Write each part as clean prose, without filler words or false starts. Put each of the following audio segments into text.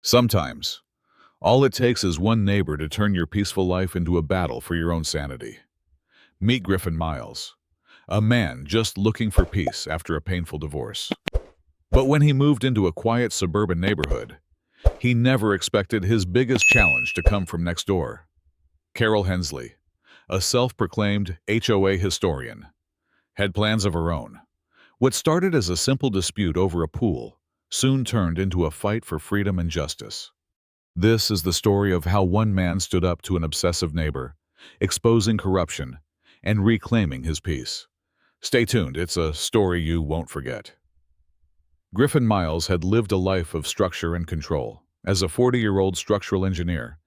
Sometimes, all it takes is one neighbor to turn your peaceful life into a battle for your own sanity. Meet Griffin Miles, a man just looking for peace after a painful divorce. But when he moved into a quiet suburban neighborhood, he never expected his biggest challenge to come from next door. Carol Hensley, a self-proclaimed HOA historian, had plans of her own. What started as a simple dispute over a pool soon turned into a fight for freedom and justice. This is the story of how one man stood up to an obsessive neighbor, exposing corruption and reclaiming his peace. Stay tuned, it's a story you won't forget. Griffin Miles had lived a life of structure and control. As a 40-year-old structural engineer,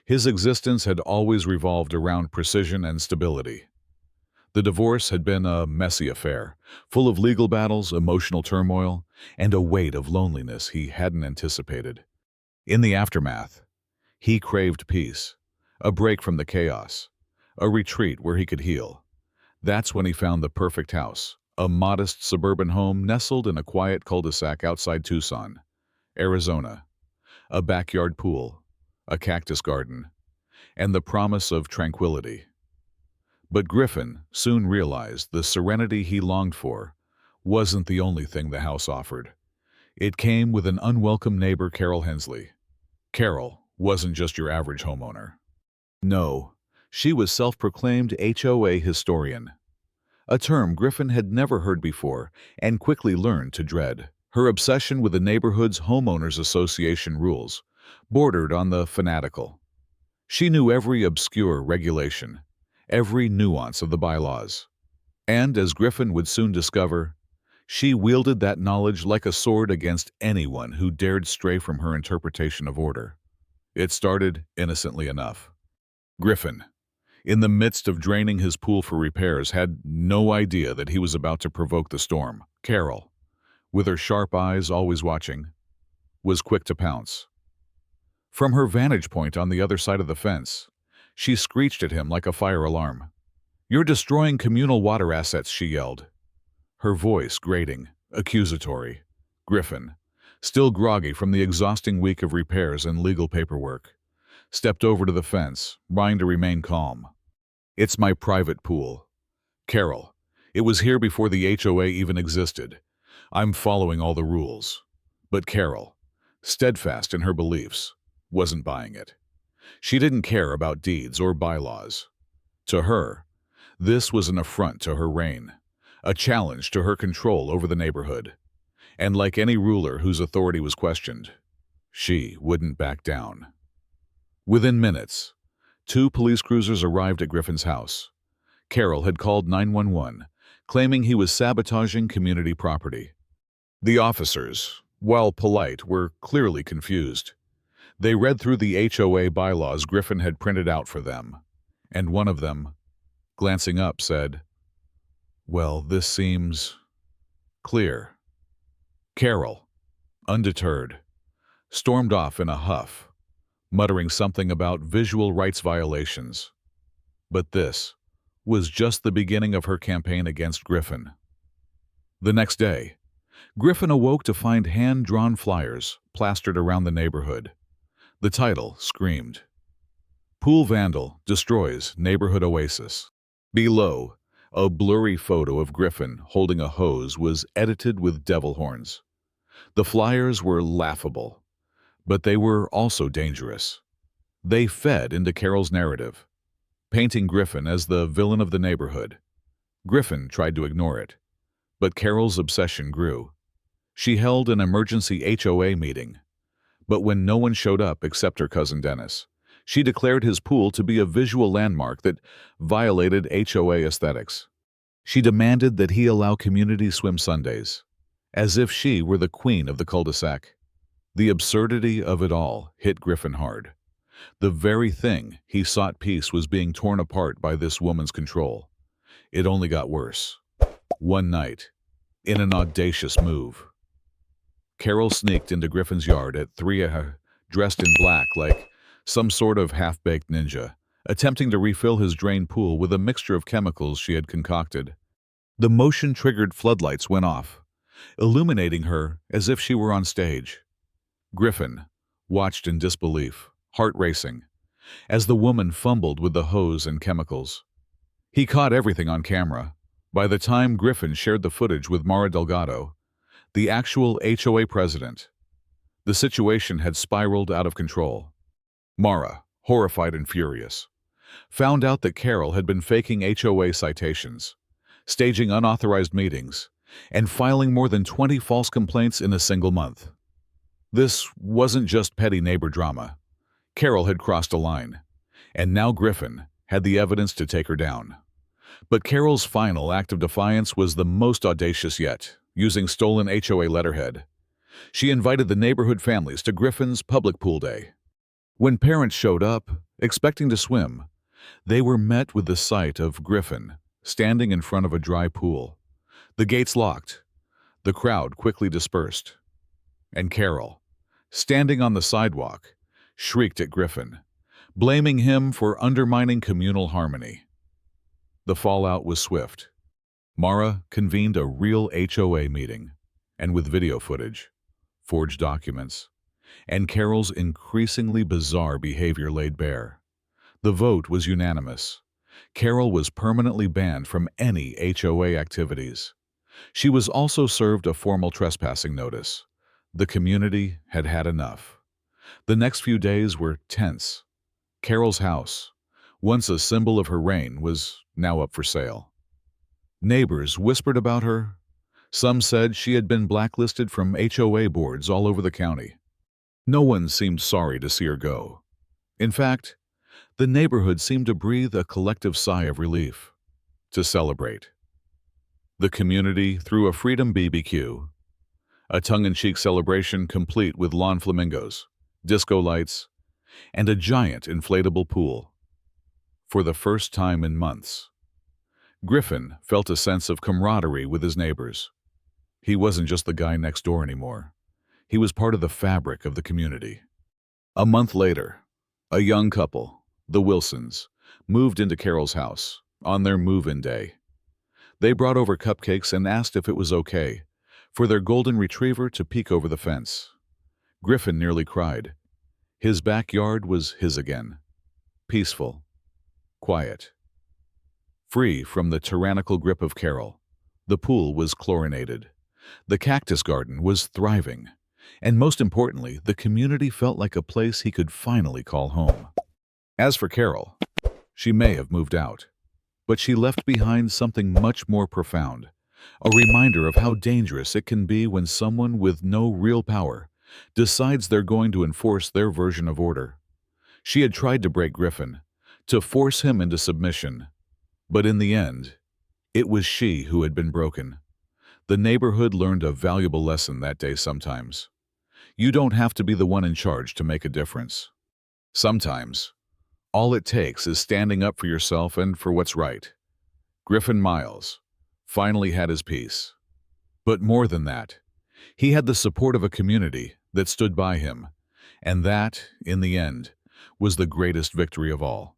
his existence had always revolved around precision and stability. The divorce had been a messy affair, full of legal battles, emotional turmoil, and a weight of loneliness he hadn't anticipated. In the aftermath, he craved peace, a break from the chaos, a retreat where he could heal. That's when he found the perfect house, a modest suburban home nestled in a quiet cul-de-sac outside Tucson, Arizona. A backyard pool, a cactus garden, and the promise of tranquility. But Griffin soon realized the serenity he longed for wasn't the only thing the house offered. It came with an unwelcome neighbor, Carol Hensley. Carol wasn't just your average homeowner. No, she was self-proclaimed HOA historian, a term Griffin had never heard before and quickly learned to dread. Her obsession with the neighborhood's homeowners association rules bordered on the fanatical. She knew every obscure regulation, every nuance of the bylaws. And, as Griffin would soon discover, she wielded that knowledge like a sword against anyone who dared stray from her interpretation of order. It started innocently enough. Griffin, in the midst of draining his pool for repairs, had no idea that he was about to provoke the storm. Carol, with her sharp eyes always watching, was quick to pounce. From her vantage point on the other side of the fence, she screeched at him like a fire alarm. "You're destroying communal water assets," she yelled, her voice grating, accusatory. Griffin, still groggy from the exhausting week of repairs and legal paperwork, stepped over to the fence, trying to remain calm. "It's my private pool. Carol, it was here before the HOA even existed. I'm following all the rules." But Carol, steadfast in her beliefs, wasn't buying it. She didn't care about deeds or bylaws. To her, this was an affront to her reign, a challenge to her control over the neighborhood. And like any ruler whose authority was questioned, she wouldn't back down. Within minutes, 2 police cruisers arrived at Griffin's house. Carol had called 911, claiming he was sabotaging community property. The officers, while polite, were clearly confused. They read through the HOA bylaws Griffin had printed out for them, and one of them, glancing up, said, "Well, this seems clear." Carol, undeterred, stormed off in a huff, muttering something about visual rights violations. But this was just the beginning of her campaign against Griffin. The next day, Griffin awoke to find hand-drawn flyers plastered around the neighborhood. The title screamed, "Pool Vandal Destroys Neighborhood Oasis." Below, a blurry photo of Griffin holding a hose was edited with devil horns. The flyers were laughable, but they were also dangerous. They fed into Carol's narrative, painting Griffin as the villain of the neighborhood. Griffin tried to ignore it, but Carol's obsession grew. She held an emergency HOA meeting, but when no one showed up except her cousin Dennis, she declared his pool to be a visual landmark that violated HOA aesthetics. She demanded that he allow community swim Sundays, as if she were the queen of the cul-de-sac. The absurdity of it all hit Griffin hard. The very thing he sought peace was being torn apart by this woman's control. It only got worse. One night, in an audacious move, Carol sneaked into Griffin's yard at 3 a.m., dressed in black like some sort of half-baked ninja, attempting to refill his drained pool with a mixture of chemicals she had concocted. The motion-triggered floodlights went off, illuminating her as if she were on stage. Griffin, watched in disbelief, heart racing, as the woman fumbled with the hose and chemicals. He caught everything on camera. By the time Griffin shared the footage with Mara Delgado, the actual HOA president, the situation had spiraled out of control. Mara, horrified and furious, found out that Carol had been faking HOA citations, staging unauthorized meetings, and filing more than 20 false complaints in a single month. This wasn't just petty neighbor drama. Carol had crossed a line, and now Griffin had the evidence to take her down. But Carol's final act of defiance was the most audacious yet, using stolen HOA letterhead. She invited the neighborhood families to Griffin's public pool day. When parents showed up, expecting to swim, they were met with the sight of Griffin standing in front of a dry pool. The gates locked. The crowd quickly dispersed. And Carol, standing on the sidewalk, shrieked at Griffin, blaming him for undermining communal harmony. The fallout was swift. Mara convened a real HOA meeting, and with video footage, forged documents, and Carol's increasingly bizarre behavior laid bare. The vote was unanimous. Carol was permanently banned from any HOA activities. She was also served a formal trespassing notice. The community had had enough. The next few days were tense. Carol's house, once a symbol of her reign, was now up for sale. Neighbors whispered about her. Some said she had been blacklisted from HOA boards all over the county. No one seemed sorry to see her go. In fact, the neighborhood seemed to breathe a collective sigh of relief, to celebrate. The community threw a Freedom BBQ, a tongue-in-cheek celebration complete with lawn flamingos, disco lights, and a giant inflatable pool. For the first time in months, Griffin felt a sense of camaraderie with his neighbors. He wasn't just the guy next door anymore. He was part of the fabric of the community. A month later, a young couple, the Wilsons, moved into Carol's house on their move-in day. They brought over cupcakes and asked if it was okay for their golden retriever to peek over the fence. Griffin nearly cried. His backyard was his again. Peaceful. Quiet. Free from the tyrannical grip of Carol. The pool was chlorinated. The cactus garden was thriving. And most importantly, the community felt like a place he could finally call home. As for Carol, she may have moved out, but she left behind something much more profound, a reminder of how dangerous it can be when someone with no real power decides they're going to enforce their version of order. She had tried to break Griffin, to force him into submission, but in the end, it was she who had been broken. The neighborhood learned a valuable lesson that day sometimes. You don't have to be the one in charge to make a difference. Sometimes, all it takes is standing up for yourself and for what's right. Griffin Miles finally had his peace. But more than that, he had the support of a community that stood by him, and that, in the end, was the greatest victory of all.